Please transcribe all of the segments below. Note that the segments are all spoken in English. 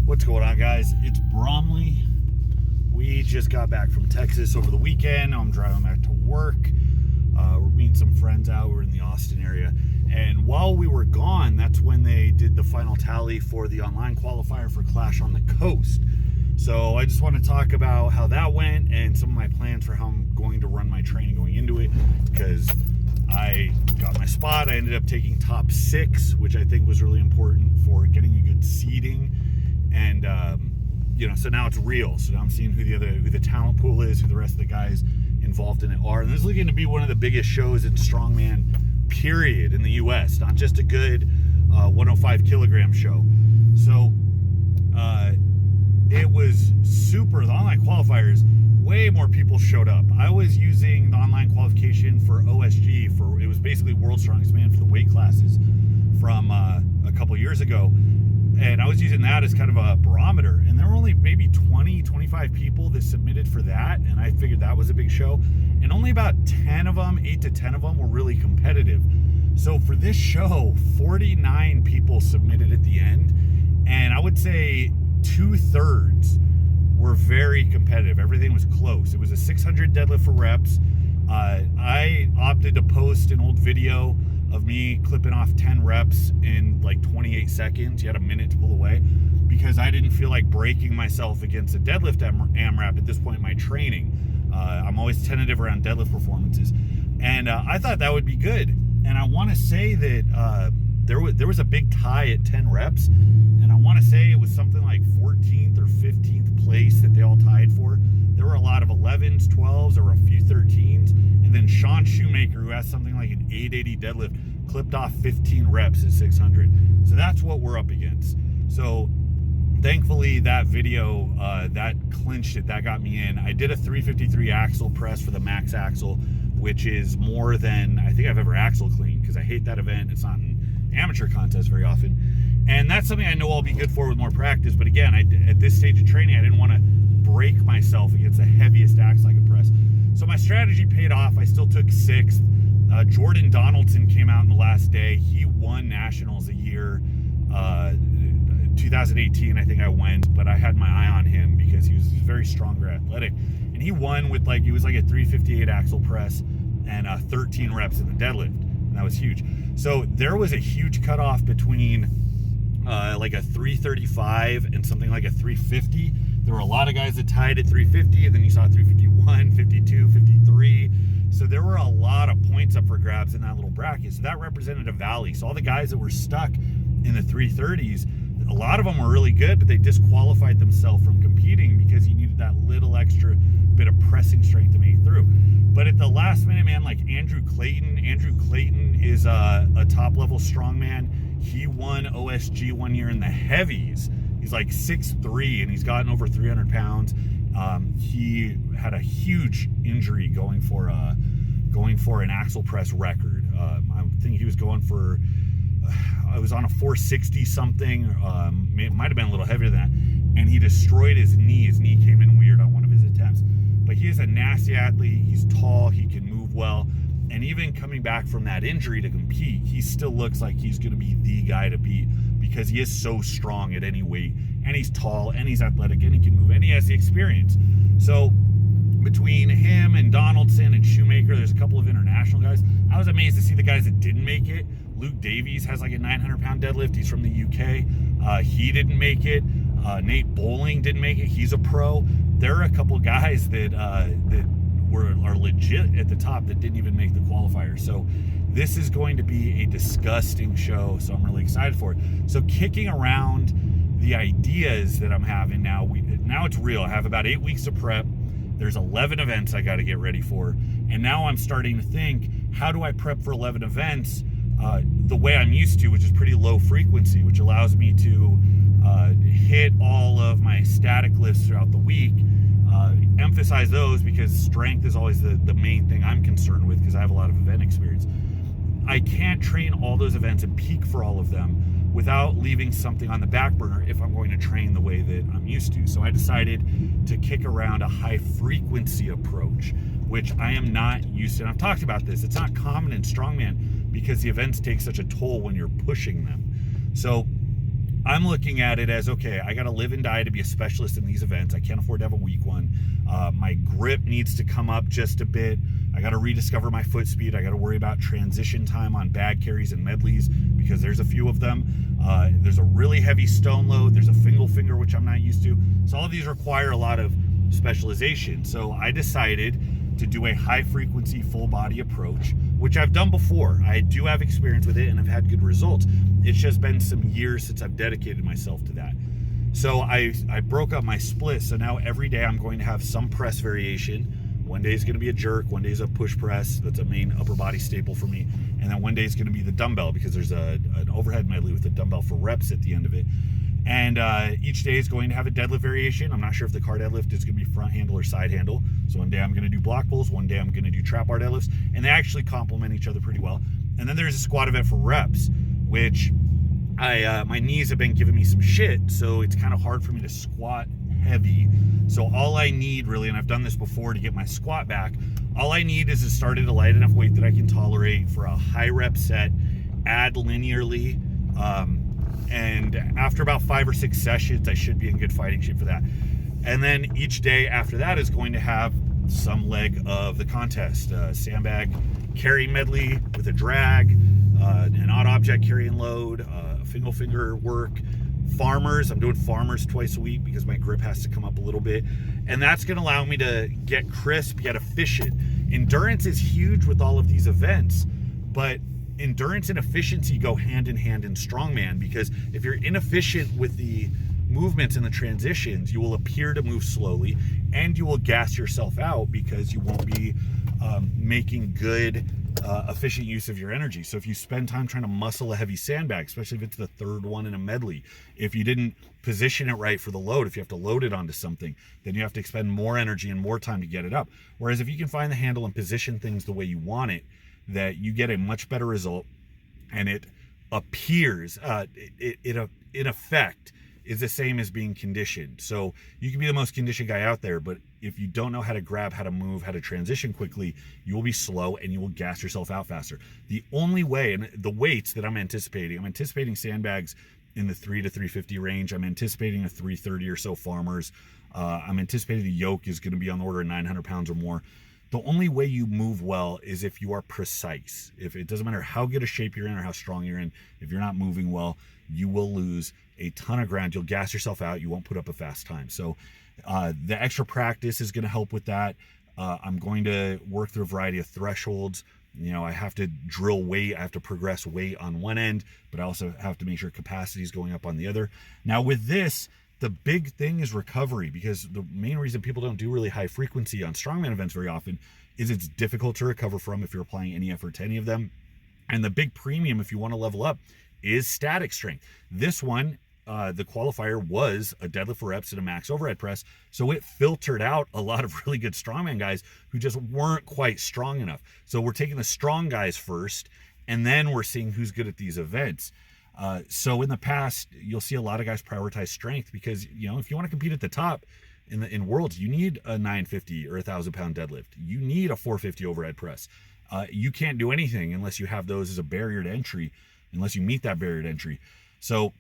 What's going on, guys? It's Bromley. We just got back from Texas over the weekend. I'm driving back to work. We're meeting some friends out. We're in the Austin area. And while we were gone, that's when they did the final tally for the online qualifier for Clash on the Coast. So I just want to talk about how that went and some of my plans for how I'm going to run my training going into it, because I got my spot. I ended up taking top 6, which I think was really important for getting a good seeding. And so now it's real. So now I'm seeing who the talent pool is, who the rest of the guys involved in it are. And this is looking to be one of the biggest shows in Strongman, period, in the U.S. Not just a good 105 kilogram show. So it was super. The online qualifiers, way more people showed up. I was using the online qualification for OSG it was basically World's Strongest Man for the weight classes from a couple years ago. And I was using that as kind of a barometer. And there were only maybe 25 people that submitted for that. And I figured that was a big show. And only about 8 to 10 of them were really competitive. So for this show, 49 people submitted at the end. And I would say 2/3 were very competitive. Everything was close. It was a 600 deadlift for reps. I opted to post an old video of me clipping off 10 reps in like 28 seconds. You had a minute to pull away, because I didn't feel like breaking myself against a deadlift AMRAP at this point in my training. I'm always tentative around deadlift performances. And I thought that would be good. And I want to say that there was a big tie at 10 reps. And I want to say it was something like 14th or 15th place that they all tied for. There were a lot of 11s, 12s, or a few 13s. And then Sean Shoemaker, who has something like an 880 deadlift, clipped off 15 reps at 600. So that's what we're up against. So thankfully that video, that clinched it. That got me in. I did a 353 axle press for the max axle, which is more than I think I've ever axle cleaned, because I hate that event. It's not an amateur contest very often. And that's something I know I'll be good for with more practice. But again, at this stage of training, I didn't want to break myself against the heaviest axle I could press. So my strategy paid off. I still took 6th. Jordan Donaldson came out in the last day. He won nationals a year. 2018, I think I went, but I had my eye on him because he was very strong, very athletic. And he won with he was like a 358 axle press and 13 reps in the deadlift. And that was huge. So there was a huge cutoff between like a 335 and something like a 350. There were a lot of guys that tied at 350, and then you saw 351, 52, 53. So there were a lot of points up for grabs in that little bracket. So that represented a valley. So all the guys that were stuck in the 330s, a lot of them were really good, but they disqualified themselves from competing because you needed that little extra bit of pressing strength to make it through. But at the last minute, man, like Andrew Clayton is a top level strongman. He won OSG one year in the heavies. He's like 6'3", and he's gotten over 300 pounds. He had a huge injury going for an axle press record. I think he was going for, I was on a 460 something. It might have been a little heavier than that. And he destroyed his knee. His knee came in weird on one of his attempts. But he is a nasty athlete. He's tall. He can move well. And even coming back from that injury to compete, he still looks like he's going to be the guy to beat, because he is so strong at any weight, and he's tall, and he's athletic, and he can move, and he has the experience. So between him and Donaldson and Shoemaker, there's a couple of international guys. I was amazed to see the guys that didn't make it. Luke Davies has like a 900-pound deadlift. He's from the UK. He didn't make it. Nate Bowling didn't make it. He's a pro. There are a couple guys that are legit at the top that didn't even make the qualifier. So this is going to be a disgusting show, so I'm really excited for it. So kicking around the ideas that I'm having now, now it's real. I have about 8 weeks of prep. There's 11 events I got to get ready for. And now I'm starting to think, how do I prep for 11 events the way I'm used to, which is pretty low frequency, which allows me to hit all of my static lifts throughout the week. Emphasize those because strength is always the main thing I'm concerned with, because I have a lot of event experience. I can't train all those events and peak for all of them without leaving something on the back burner if I'm going to train the way that I'm used to. So I decided to kick around a high frequency approach, which I am not used to. And I've talked about this. It's not common in strongman because the events take such a toll when you're pushing them. So I'm looking at it as, okay, I got to live and die to be a specialist in these events. I can't afford to have a weak one. My grip needs to come up just a bit. I got to rediscover my foot speed. I got to worry about transition time on bag carries and medleys because there's a few of them. There's a really heavy stone load. There's a single finger, which I'm not used to. So all of these require a lot of specialization. So I decided to do a high frequency full body approach, which I've done before. I do have experience with it and I've had good results. It's just been some years since I've dedicated myself to that. So I broke up my split. So now every day I'm going to have some press variation. One day is going to be a jerk. One day is a push press. That's a main upper body staple for me. And then one day is going to be the dumbbell because there's an overhead medley with a dumbbell for reps at the end of it. And each day is going to have a deadlift variation. I'm not sure if the car deadlift is going to be front handle or side handle. So one day I'm going to do block pulls. One day I'm going to do trap bar deadlifts. And they actually complement each other pretty well. And then there's a squat event for reps, which my knees have been giving me some shit. So it's kind of hard for me to squat heavy. So all I need really, and I've done this before to get my squat back, all I need is to start at a light enough weight that I can tolerate for a high rep set, add linearly, and after about 5 or 6 sessions, I should be in good fighting shape for that. And then each day after that is going to have some leg of the contest. Sandbag carry medley with a drag, an odd object carry and load, single finger work. Farmers, I'm doing farmers twice a week because my grip has to come up a little bit. And that's going to allow me to get crisp yet efficient. Endurance is huge with all of these events, but endurance and efficiency go hand in hand in strongman, because if you're inefficient with the movements and the transitions, you will appear to move slowly and you will gas yourself out because you won't be making good efficient use of your energy. So if you spend time trying to muscle a heavy sandbag, especially if it's the third one in a medley, if you didn't position it right for the load, if you have to load it onto something, then you have to expend more energy and more time to get it up. Whereas if you can find the handle and position things the way you want it, that you get a much better result, and it appears, in effect, is the same as being conditioned. So you can be the most conditioned guy out there, but if you don't know how to grab, how to move, how to transition quickly, you will be slow and you will gas yourself out faster. The only way, and the weights that I'm anticipating sandbags in the 3 to 350 range. I'm anticipating a 330 or so farmers. I'm anticipating the yoke is going to be on the order of 900 pounds or more. The only way you move well is if you are precise. If it doesn't matter how good a shape you're in or how strong you're in, if you're not moving well, you will lose a ton of ground. You'll gas yourself out. You won't put up a fast time. So the extra practice is going to help with that. I'm going to work through a variety of thresholds. You know, I have to drill weight. I have to progress weight on one end, but I also have to make sure capacity is going up on the other. Now with this, the big thing is recovery, because the main reason people don't do really high frequency on strongman events very often is it's difficult to recover from if you're applying any effort to any of them. And the big premium, if you want to level up, is static strength. This one, the qualifier was a deadlift for reps and a max overhead press. So it filtered out a lot of really good strongman guys who just weren't quite strong enough. So we're taking the strong guys first, and then we're seeing who's good at these events. So in the past, you'll see a lot of guys prioritize strength because, you know, if you want to compete at the top in worlds, you need a 950 or 1,000-pound deadlift. You need a 450 overhead press. You can't do anything unless you have those as a barrier to entry, unless you meet that barrier to entry. So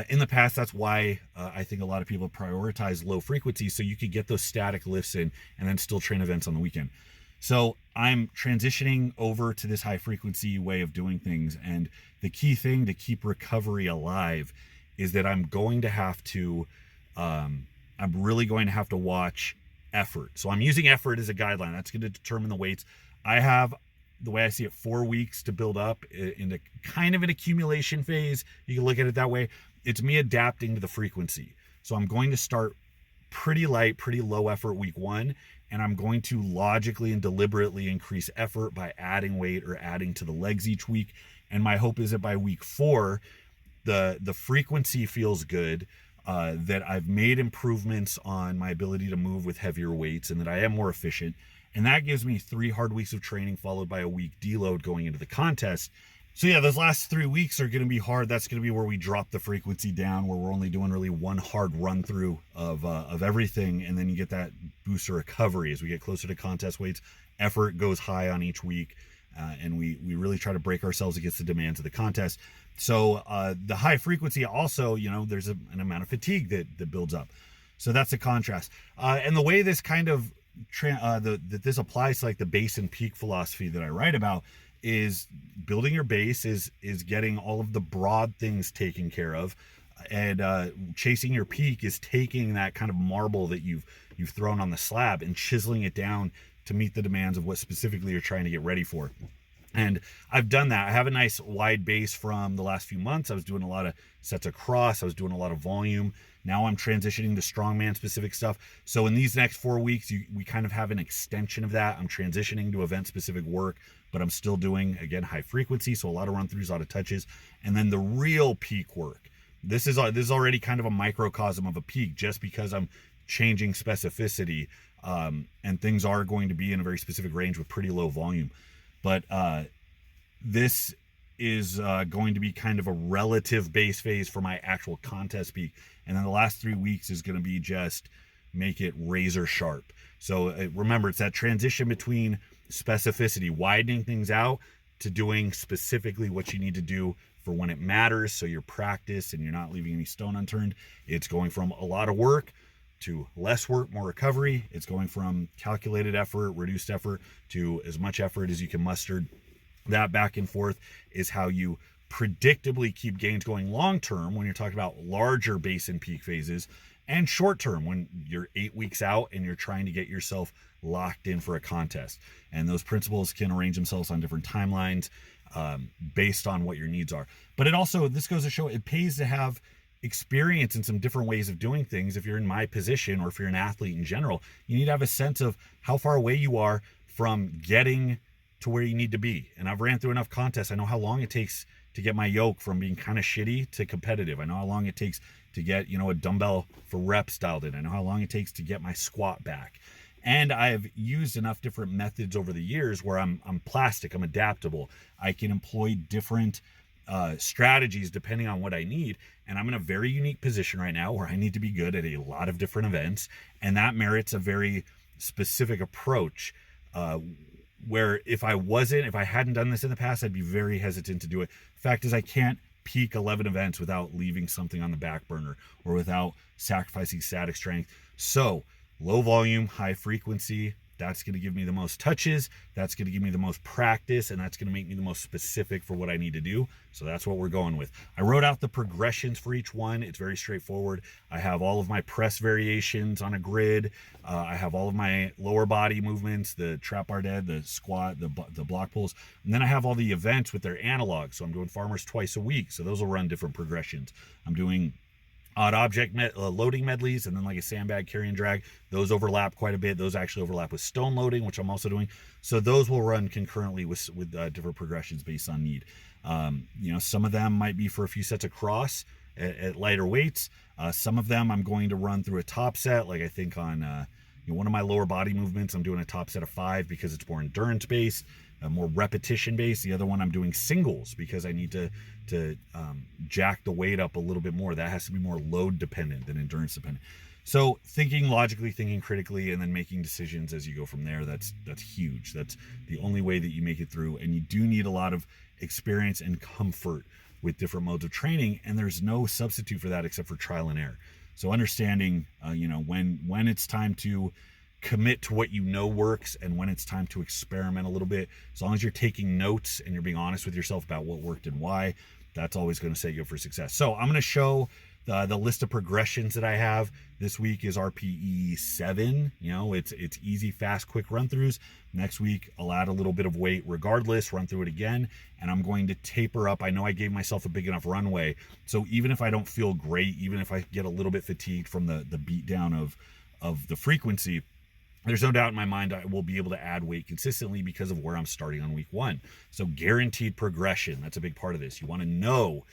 in the past, that's why I think a lot of people prioritize low frequency, so you could get those static lifts in and then still train events on the weekend. So I'm transitioning over to this high frequency way of doing things. And the key thing to keep recovery alive is that I'm going to have to, I'm really going to have to watch effort. So I'm using effort as a guideline. That's going to determine the weights. I have, the way I see it, 4 weeks to build up into kind of an accumulation phase. You can look at it that way. It's me adapting to the frequency. So I'm going to start pretty light, pretty low effort week 1. And I'm going to logically and deliberately increase effort by adding weight or adding to the legs each week. And my hope is that by week 4, the frequency feels good, that I've made improvements on my ability to move with heavier weights, and that I am more efficient. And that gives me 3 hard weeks of training followed by a week deload going into the contest. So yeah, those last 3 weeks are going to be hard. That's going to be where we drop the frequency down, where we're only doing really one hard run through of everything. And then you get that boost of recovery as we get closer to contest weights. Effort goes high on each week. And we really try to break ourselves against the demands of the contest. So the high frequency also, there's an amount of fatigue that builds up. So that's a contrast. And the way this kind of that this applies to like the base and peak philosophy that I write about is building your base is getting all of the broad things taken care of, and chasing your peak is taking that kind of marble that you've thrown on the slab and chiseling it down to meet the demands of what specifically you're trying to get ready for. And I've done that. I have a nice wide base from the last few months. I was doing a lot of sets across. I was doing a lot of volume. Now I'm transitioning to strongman specific stuff. So in these next 4 weeks, we kind of have an extension of that. I'm transitioning to event specific work, but I'm still doing, again, high frequency. So a lot of run throughs, a lot of touches. And then the real peak work. This is already kind of a microcosm of a peak, just because I'm changing specificity, and things are going to be in a very specific range with pretty low volume. But this is going to be kind of a relative base phase for my actual contest peak. And then the last 3 weeks is going to be just make it razor sharp. So remember, it's that transition between specificity, widening things out, to doing specifically what you need to do for when it matters, so your practice and you're not leaving any stone unturned. It's going from a lot of work to less work, more recovery. It's going from calculated effort, reduced effort, to as much effort as you can muster. That back and forth is how you predictably keep gains going long term when you're talking about larger base and peak phases, and short term when you're 8 weeks out and you're trying to get yourself locked in for a contest. And those principles can arrange themselves on different timelines based on what your needs are. But this goes to show it pays to have experience in some different ways of doing things. If you're in my position, or if you're an athlete in general, you need to have a sense of how far away you are from getting to where you need to be. And I've ran through enough contests. I know how long it takes to get my yoke from being kind of shitty to competitive. I know how long it takes to get, a dumbbell for reps dialed in. I know how long it takes to get my squat back. And I've used enough different methods over the years where I'm plastic, I'm adaptable. I can employ different strategies depending on what I need. And I'm in a very unique position right now where I need to be good at a lot of different events. And that merits a very specific approach, where if I hadn't done this in the past, I'd be very hesitant to do it. Fact is, I can't peak 11 events without leaving something on the back burner or without sacrificing static strength. So low volume, high frequency, that's going to give me the most touches, that's going to give me the most practice, and that's going to make me the most specific for what I need to do. So that's what we're going with. I wrote out the progressions for each one. It's very straightforward. I have all of my press variations on a grid. I have all of my lower body movements, the trap bar dead, the squat, the block pulls. And then I have all the events with their analogs. So I'm doing farmers twice a week. So those will run different progressions. I'm doing odd object loading medleys, and then like a sandbag carry and drag. Those overlap quite a bit. Those actually overlap with stone loading, which I'm also doing. So those will run concurrently with different progressions based on need. Some of them might be for a few sets across at lighter weights. Some of them I'm going to run through a top set, like I think on one of my lower body movements, I'm doing a top set of 5 because it's more endurance based, more repetition based. The other one I'm doing singles because I need to jack the weight up a little bit more. That has to be more load dependent than endurance dependent. So thinking logically, thinking critically, and then making decisions as you go from there, that's huge. That's the only way that you make it through. And you do need a lot of experience and comfort with different modes of training, and there's no substitute for that except for trial and error. So understanding when it's time to commit to what works and when it's time to experiment a little bit. As long as you're taking notes and you're being honest with yourself about what worked and why, that's always going to set you up for success. So I'm going to show the list of progressions that I have. This week is RPE 7. It's easy, fast, quick run throughs. Next week I'll add a little bit of weight regardless, run through it again, and I'm going to taper up. I know I gave myself a big enough runway, so even if I don't feel great, even if I get a little bit fatigued from the beat down of the frequency, there's no doubt in my mind I will be able to add weight consistently because of where I'm starting on week 1. So guaranteed progression, that's a big part of this. You want to know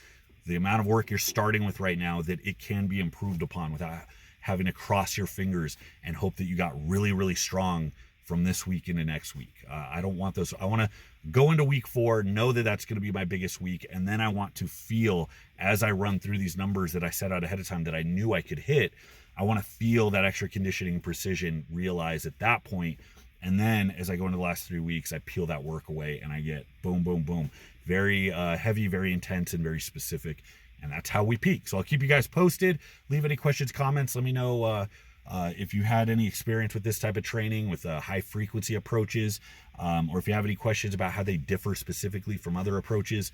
the amount of work you're starting with right now, that it can be improved upon without having to cross your fingers and hope that you got really, really strong from this week into next week. I don't want those. I want to go into week 4, know that that's going to be my biggest week, and then I want to feel, as I run through these numbers that I set out ahead of time that I knew I could hit, I want to feel that extra conditioning and precision, realize at that point And then as I go into the last 3 weeks, I peel that work away and I get boom, boom, boom. Very heavy, very intense, and very specific. And that's how we peak. So I'll keep you guys posted. Leave any questions, comments. Let me know if you had any experience with this type of training with high frequency approaches, or if you have any questions about how they differ specifically from other approaches.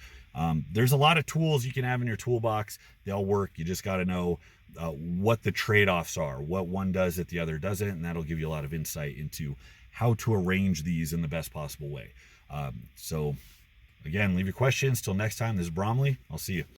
There's a lot of tools you can have in your toolbox. They all work. You just got to know what the trade-offs are, what one does that the other doesn't, and that'll give you a lot of insight into how to arrange these in the best possible way. So again, leave your questions. Till next time, this is Bromley. I'll see you.